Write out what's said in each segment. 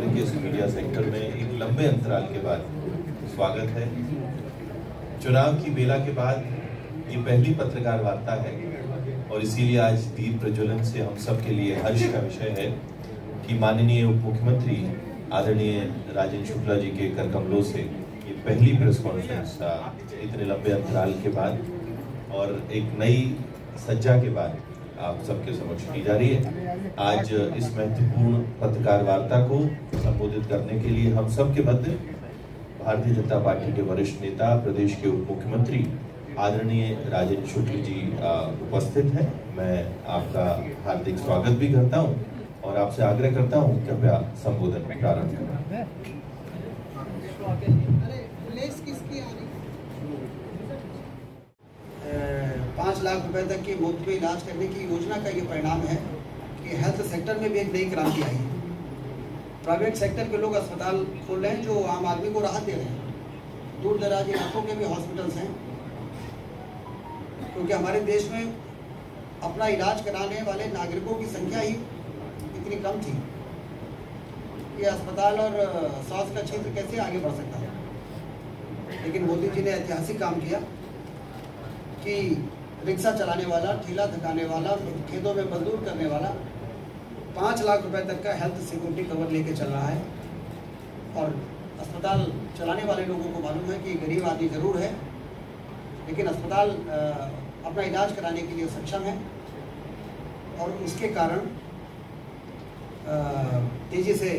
के इस media sector में एक लंबे अंतराल के बाद स्वागत है। चुनाव की बेला के बाद ये पहली पत्रकार वार्ता है और इसीलिए आज दीप प्रज्वलन से हम सब के लिए हर्ष का विषय है कि माननीय उप मुख्यमंत्री आदरणीय राजेंद्र शुक्ला जी के कर कमलों से ये पहली प्रेस कॉन्फ्रेंस इतने लंबे अंतराल के बाद और एक नई सज्जा के बाद आप सबके समक्ष की जा रही है। आज इस महत्वपूर्ण पत्रकार वार्ता को संबोधित करने के लिए हम सब के मध्य भारतीय जनता पार्टी के वरिष्ठ नेता, प्रदेश के उप मुख्यमंत्री आदरणीय राजेंद्र शुक्ल जी उपस्थित हैं। मैं आपका हार्दिक स्वागत भी करता हूं और आपसे आग्रह करता हूं कृपया संबोधन प्रारंभ करें। 5 लाख रुपए तक की मुफ्त में इलाज करने की योजना का ये परिणाम है कि हेल्थ सेक्टर में भी एक नई क्रांति आई है। प्राइवेट सेक्टर के लोग अस्पताल खोल रहे हैं जो आम आदमी को राहत दे रहे हैं। दूर दराज इलाकों के भी हॉस्पिटल्स हैं, क्योंकि हमारे देश में अपना इलाज कराने वाले नागरिकों की संख्या ही इतनी कम थी कि अस्पताल और स्वास्थ्य का क्षेत्र कैसे आगे बढ़ सकता है। लेकिन मोदी जी ने ऐतिहासिक काम किया कि रिक्शा चलाने वाला, ठेला थकाने वाला, खेतों में मजदूर करने वाला 5 लाख रुपए तक का हेल्थ सिक्योरिटी कवर लेके चल रहा है। और अस्पताल चलाने वाले लोगों को मालूम है कि गरीब आदमी जरूर है, लेकिन अस्पताल अपना इलाज कराने के लिए सक्षम है और उसके कारण तेज़ी से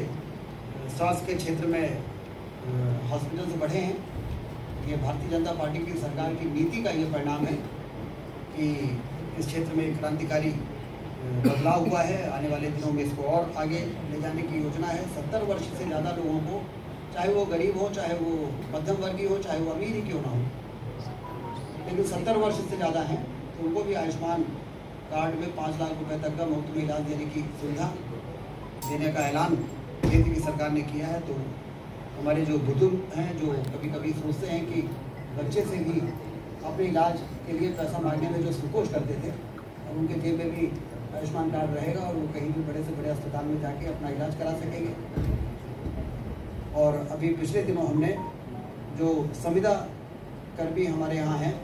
स्वास्थ्य के क्षेत्र में हॉस्पिटल्स बढ़े हैं। ये भारतीय जनता पार्टी की सरकार की नीति का ये परिणाम है कि इस क्षेत्र में क्रांतिकारी बदलाव हुआ है। आने वाले दिनों में इसको और आगे ले जाने की योजना है। 70 वर्ष से ज़्यादा लोगों को, चाहे वो गरीब हो, चाहे वो मध्यम वर्गीय हो, चाहे वो अमीर ही क्यों ना हो, लेकिन 70 वर्ष से ज़्यादा हैं तो उनको भी आयुष्मान कार्ड में 5 लाख रुपए तक का मुफ्त में इलाज देने की सुविधा देने का ऐलान केंद्र की सरकार ने किया है। तो हमारे जो बुजुर्ग हैं, जो कभी कभी सोचते हैं कि बच्चे से भी अपने इलाज के लिए पैसा मांगने में जो संकोच करते थे, और उनके जेब में भी आयुष्मान कार्ड रहेगा और वो कहीं भी बड़े से बड़े अस्पताल में जाके अपना इलाज करा सकेंगे। और अभी पिछले दिनों हमने जो संविदा कर्मी हमारे यहाँ हैं,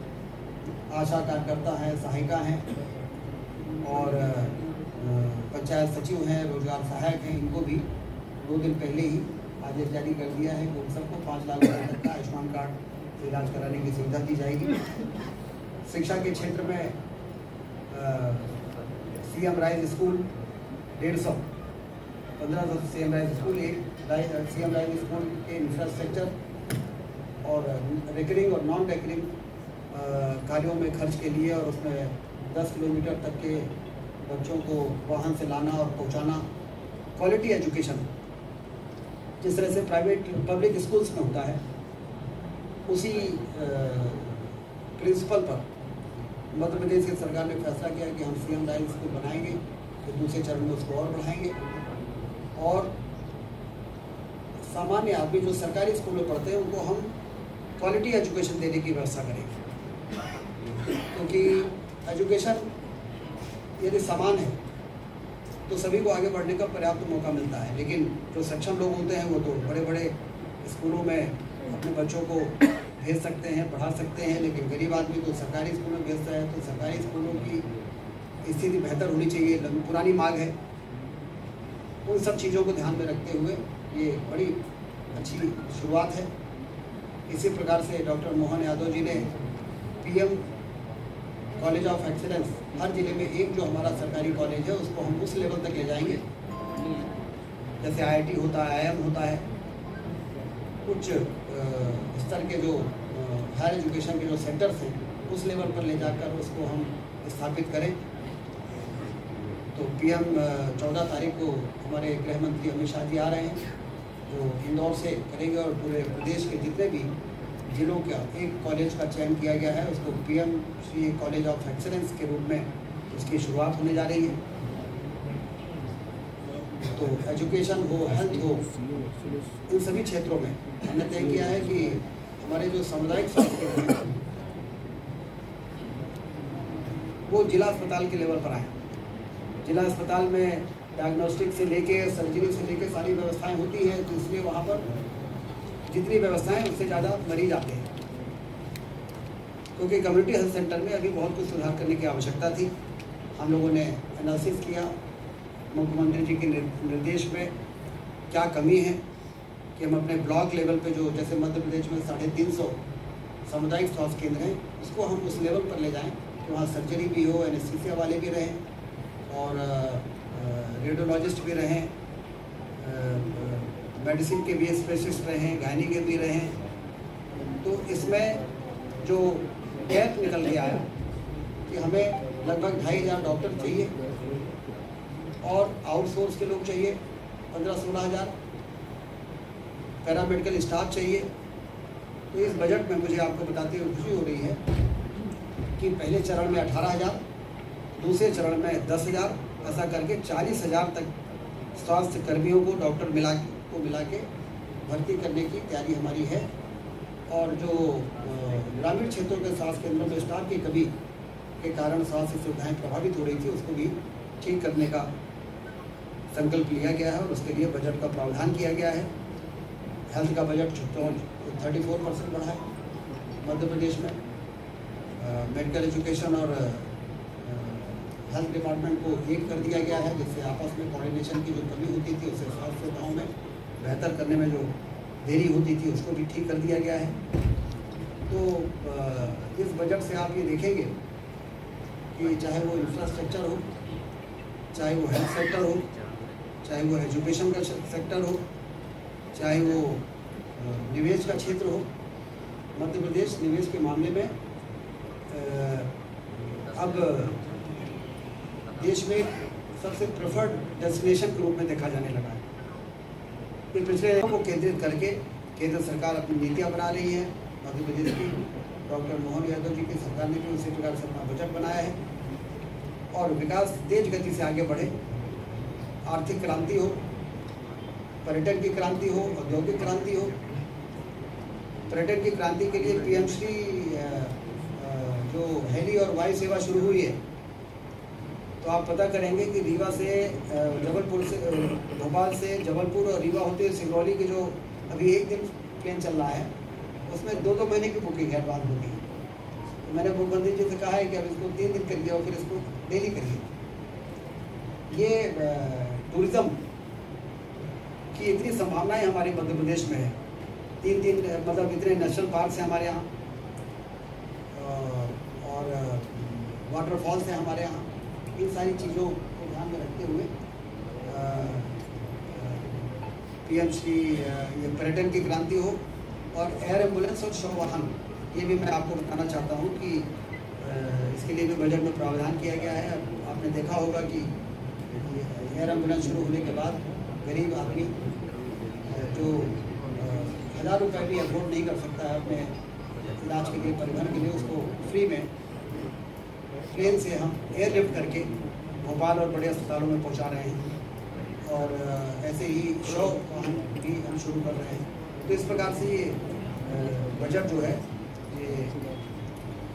आशा कार्यकर्ता हैं, सहायिका हैं और पंचायत सचिव हैं, रोजगार सहायक हैं, इनको भी 2 दिन पहले ही आदेश जारी कर दिया है कि उन सबको 5 लाख रुपये तक का आयुष्मान कार्ड से इलाज कराने की सुविधा दी जाएगी। शिक्षा के क्षेत्र में CM rise school 150, 1500 CM rise school, CM rise school के इंफ्रास्ट्रक्चर और रिकरिंग और नॉन रिकरिंग कार्यों में खर्च के लिए, और उसमें 10 किलोमीटर तक के बच्चों को वाहन से लाना और पहुंचाना, क्वालिटी एजुकेशन जिस तरह से प्राइवेट पब्लिक स्कूल्स में होता है, उसी प्रिंसिपल पर मध्य प्रदेश की सरकार ने फैसला किया कि हम सीएम राइज स्कूल बनाएंगे, तो दूसरे चरण में उसको और बढ़ाएंगे और सामान्य आदमी जो सरकारी स्कूल में पढ़ते हैं उनको हम क्वालिटी एजुकेशन देने की व्यवस्था करेंगे। क्योंकि एजुकेशन यदि समान है तो सभी को आगे बढ़ने का पर्याप्त मौका मिलता है। लेकिन जो सक्षम लोग होते हैं वो तो बड़े बड़े स्कूलों में अपने बच्चों को भेज सकते हैं, पढ़ा सकते हैं, लेकिन गरीब आदमी तो सरकारी स्कूल में भेजता है। तो सरकारी स्कूलों की स्थिति बेहतर होनी चाहिए, पुरानी मांग है। उन सब चीज़ों को ध्यान में रखते हुए ये बड़ी अच्छी शुरुआत है। इसी प्रकार से डॉक्टर मोहन यादव जी ने पीएम कॉलेज ऑफ एक्सीलेंस, हर जिले में एक जो हमारा सरकारी कॉलेज है उसको हम उस लेवल तक ले जाएंगे जैसे आईआईटी होता है, आईआईएम होता है। उच्च स्तर के जो हायर एजुकेशन के जो सेंटर्स हैं उस लेवल पर ले जाकर उसको हम स्थापित करें। तो पीएम 14 तारीख को हमारे गृह मंत्री अमित शाह जी आ रहे हैं, जो इंदौर से करेंगे और पूरे प्रदेश के जितने भी जिलों का एक कॉलेज का चयन किया गया है उसको PM Shri college of excellence के रूप में उसकी शुरुआत होने जा रही है। तो एजुकेशन हो, हेल्थ हो, इन सभी क्षेत्रों में हमने तय किया है कि हमारे जो सामुदायिक स्वास्थ्य केंद्र हैं वो जिला अस्पताल के लेवल पर आए। जिला अस्पताल में डायग्नोस्टिक से लेके सर्जरी से लेके सारी व्यवस्थाएं होती हैं, तो इसलिए वहाँ पर जितनी व्यवस्थाएं उससे ज़्यादा मरीज आते हैं, क्योंकि कम्युनिटी हेल्थ सेंटर में अभी बहुत कुछ सुधार करने की आवश्यकता थी। हम लोगों ने एनालिसिस किया, मुख्यमंत्री जी के निर्देश में क्या कमी है कि हम अपने ब्लॉक लेवल पे जो जैसे मध्य प्रदेश में 350 सामुदायिक स्वास्थ्य केंद्र हैं, उसको हम उस लेवल पर ले जाएं कि वहाँ सर्जरी भी हो, एनेस्थीसिया वाले भी रहें और रेडियोलॉजिस्ट भी रहें, मेडिसिन के भी स्पेशलिस्ट रहें, गायनी के भी रहें। तो इसमें जो गैप निकल के आया कि हमें लगभग 2500 डॉक्टर चाहिए और आउटसोर्स के लोग चाहिए 15-16 हज़ार, पैरामेडिकल स्टाफ चाहिए। तो इस बजट में मुझे आपको बताते हुए खुशी हो रही है कि पहले चरण में 18,000, दूसरे चरण में 10,000, ऐसा करके 40,000 तक स्वास्थ्य कर्मियों को डॉक्टर मिला के भर्ती करने की तैयारी हमारी है। और जो ग्रामीण क्षेत्रों के स्वास्थ्य केंद्रों में स्टाफ की कमी के कारण स्वास्थ्य सुविधाएं प्रभावित हो रही थी, उसको भी ठीक करने का संकल्प लिया गया है और उसके लिए बजट का प्रावधान किया गया है। हेल्थ का बजट 34% बढ़ा है मध्य प्रदेश में। मेडिकल एजुकेशन और हेल्थ डिपार्टमेंट को एक कर दिया गया है, जिससे आपस में कोऑर्डिनेशन की जो कमी होती थी उससे स्वास्थ्य सेवाओं में बेहतर करने में जो देरी होती थी उसको भी ठीक कर दिया गया है। तो इस बजट से आप ये देखेंगे कि चाहे वो इंफ्रास्ट्रक्चर हो, चाहे वो हेल्थ सेक्टर हो, चाहे वो एजुकेशन का सेक्टर हो, चाहे वो निवेश का क्षेत्र हो, मध्य प्रदेश निवेश के मामले में अब देश में सबसे प्रेफर्ड डेस्टिनेशन के रूप में देखा जाने लगा है। फिर पिछले को केंद्रित करके केंद्र सरकार अपनी नीतियाँ बना रही है। मध्य प्रदेश की डॉक्टर मोहन यादव जी की सरकार ने भी उसी प्रकार से अपना बजट बनाया है और विकास तेज गति से आगे बढ़े, आर्थिक क्रांति हो, पर्यटन की क्रांति हो, औद्योगिक क्रांति हो। पर्यटन की क्रांति के लिए PM श्री जो हेली और वायु सेवा शुरू हुई है, तो आप पता करेंगे कि रीवा से जबलपुर से भोपाल से जबलपुर और रीवा होते हुए सिंगरौली के जो अभी एक दिन प्लेन चल रहा है उसमें 2-2 महीने की बुकिंग है, एडवांस बुकिंग। तो मैंने मुख्यमंत्री जी से कहा है कि अब इसको 3 दिन करिए और फिर इसको डेली करिए। ये टूरिज्म की इतनी संभावनाएं हमारे मध्य प्रदेश में है। 3 मतलब इतने नेशनल पार्क हैं हमारे यहाँ और वाटरफॉल्स हैं हमारे यहाँ। इन सारी चीज़ों को ध्यान में रखते हुए PM श्री ये पर्यटन की क्रांति हो और एयर एम्बुलेंस और शव वाहन, ये भी मैं आपको बताना चाहता हूँ कि इसके लिए भी बजट में प्रावधान किया गया है। आपने देखा होगा कि एयर एम्बुलेंस शुरू होने के बाद गरीब आदमी जो 1000 रुपये भी अफोर्ड नहीं कर सकता है अपने इलाज के लिए, परिवहन के लिए, उसको फ्री में प्लेन से हम एयरलिफ्ट करके भोपाल और बड़े अस्पतालों में पहुंचा रहे हैं और ऐसे ही शव वाहन भी हम शुरू कर रहे हैं। तो इस प्रकार से ये बजट जो है ये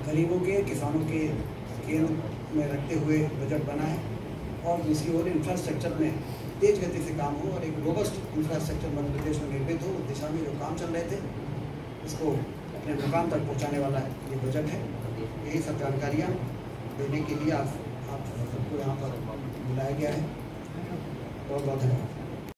गरीबों के, किसानों के केंद्र में रखते हुए बजट बना है और दूसरी ओर इंफ्रास्ट्रक्चर में तेज गति से काम हो और एक रोबस्ट इंफ्रास्ट्रक्चर मध्य प्रदेश में निर्मित हो। उस दिशा में जो काम चल रहे थे इसको अपने मुकाम तक पहुँचाने वाला ये बजट है। यही सब जानकारियाँ देने के लिए आप सबको यहाँ पर बुलाया गया है। बहुत बहुत धन्यवाद।